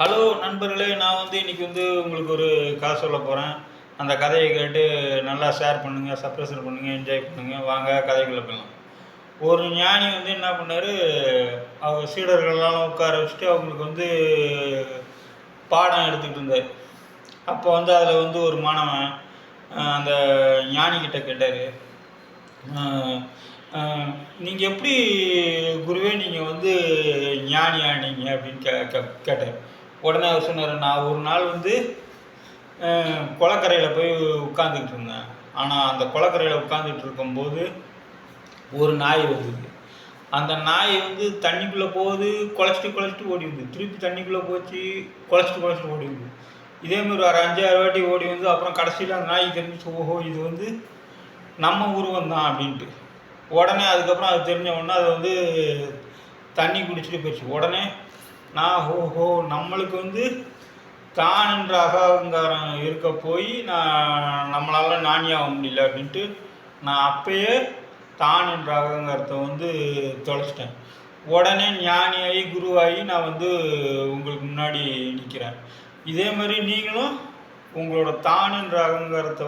Hello நண்பர்களே, நான் இன்னைக்கு உங்களுக்கு ஒரு கதை சொல்ல போகிறேன். அந்த கதையை கேட்டு நல்லா ஷேர் பண்ணுங்கள், சப்ஸ்கிரைப் பண்ணுங்கள், என்ஜாய் பண்ணுங்கள். வாங்க கதைக்குள்ளே போகலாம். ஒரு ஞானி என்ன பண்ணார், அவர் சீடர்களெல்லாம் உட்கார வச்சுட்டு அவங்களுக்கு பாடம் எடுத்துக்கிட்டு இருந்தார். அப்போ அதில் ஒரு மாணவன் அந்த ஞானிக்கிட்ட கேட்டார், நீங்கள் எப்படி குருவே நீங்கள் ஞானி ஆனீங்க அப்படின்னு கேட்டார். உடனே அவர் சொன்னார், நான் ஒரு நாள் குளக்கரையில் போய் உட்காந்துக்கிட்டு இருந்தேன். ஆனால் அந்த குளக்கரையில் உட்காந்துட்டு இருக்கும்போது ஒரு நாய் வந்தது. அந்த நாய் தண்ணிக்குள்ளே போகுது, குழச்சிட்டு ஓடி வந்து திருப்பி தண்ணிக்குள்ளே போச்சு, குழச்சிட்டு ஓடி வந்து இதேமாதிரி ஒரு 5-6 வாட்டி ஓடி அப்புறம் கடைசியில் அந்த நாய் தெரிஞ்சிச்சு, ஓஹோ இது நம்ம உருவம் தான் அப்படின்ட்டு. உடனே அதுக்கப்புறம் அது தெரிஞ்ச உடனே அது தண்ணி குடிச்சிட்டு போயிடுச்சு. உடனே நான் ஓஹோ நம்மளுக்கு தான் என்ற அகங்காரம் இருக்க போய் நம்மளால் ஞானியாக முடியல அப்படின்ட்டு நான் அப்பயே தான் என்ற அகங்காரத்தை தொலைச்சிட்டேன். உடனே ஞானியாகி குருவாகி நான் உங்களுக்கு முன்னாடி நிற்கிறேன். இதே மாதிரி நீங்களும் உங்களோட தான் என்ற அகங்காரத்தை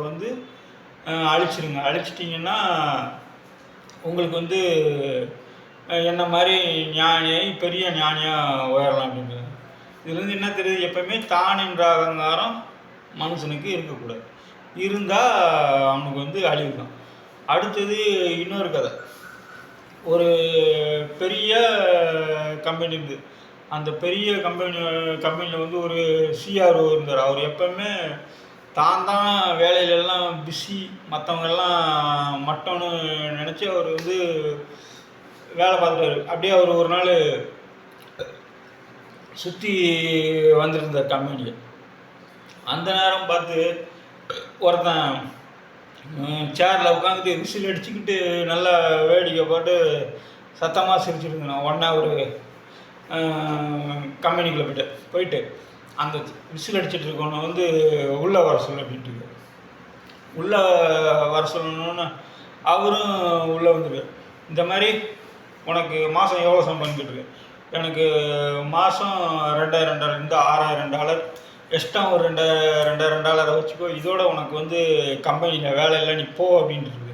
அழிச்சிடுங்க. அழிச்சிட்டிங்கன்னா உங்களுக்கு என்ன மாதிரி ஞானியாகி பெரிய ஞானியாக உயரலாம் அப்படின்றது. இதுலேருந்து என்ன தெரியுது, எப்போவுமே தான் என்ற அகங்காரம் மனுஷனுக்கு இருக்கக்கூடாது. இருந்தால் அவனுக்கு அழிவு தான். அடுத்தது இன்னொரு கதை. ஒரு பெரிய கம்பெனி இருக்குது. அந்த பெரிய கம்பெனியில் ஒரு சிஆர்ஓ இருந்தார். அவர் எப்போவுமே தான் வேலையிலெல்லாம் பிஸி, மற்றவங்கெல்லாம் மட்டம்னு நினச்சி அவர் வேலை பார்த்துட்டாரு. அப்படியே அவர் ஒரு நாள் சுற்றி வந்திருந்தார் கம்பெனியை. அந்த நேரம் பார்த்து ஒருத்தன் சேரில் உட்காந்துட்டு விசில் அடிச்சுக்கிட்டு நல்லா வேடிக்கை போட்டு சத்தமாக சிரிச்சுருந்தேன். உடனே ஒரு கம்பெனிக்குள்ளே போயிட்டு அந்த விசில் அடிச்சுட்டு இருக்கவனை உள்ளே வர சொல்ல அப்படின்ட்டு உள்ளே வர சொல்லணுன்னு அவரும் உள்ளே வந்துடுவார். இந்த மாதிரி உனக்கு மாதம் எவ்வளோ சம்பளம் கேட்டுருக்கு? எனக்கு மாதம் $2000 இந்த $6000 எக்ஸ்ட்ரா ஒரு $2000 வச்சுக்கோ, இதோட உனக்கு கம்பெனியில் வேலை இல்லை, நீ போ அப்படின்ட்டு.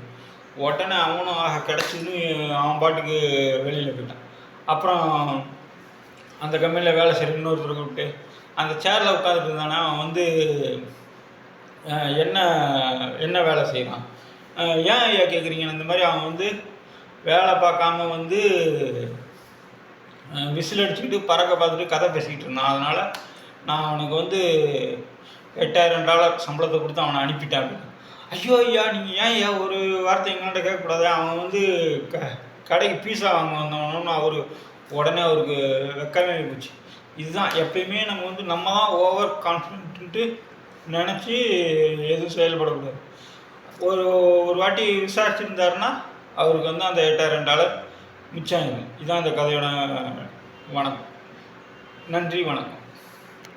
உடனே அவனும் கிடச்சின்னு அவன் பாட்டுக்கு வெளியில் போயிட்டான். அப்புறம் அந்த கம்பெனியில் வேலை செய்கிற இன்னொருத்தர் கூப்பிட்டு அந்த சேரில் உட்காந்துட்டு இருந்தானே அவன் என்ன வேலை செய்கிறான், ஏன் ஐயா கேட்குறீங்க? இந்த மாதிரி அவன் வேலை பார்க்காம விசில் அடிச்சுக்கிட்டு பறக்க பார்த்துட்டு கதை பேசிக்கிட்டு இருந்தான். அதனால் நான் அவனுக்கு $8000 சம்பளத்தை கொடுத்து அவனை அனுப்பிட்டான். ஐயோ ஐயா, நீங்கள் ஏன் ஐயா ஒரு வார்த்தை எங்கள்கிட்ட கேட்கக்கூடாது? அவன் கடைக்கு பீஸா வாங்க வந்தவனு அவர் உடனே அவருக்கு வெக்கமே போச்சு. இதுதான் எப்பயுமே நம்ம தான் ஓவர் கான்ஃபிடென்ட்டு நினச்சி எதுவும் செயல்படக்கூடாது. ஒரு வாட்டி விசாரிச்சுருந்தாருன்னா அவருக்கு அந்த $8000 மிச்சம் ஆகிடும். இதுதான் இந்த கதையோட வணக்கம். நன்றி, வணக்கம்.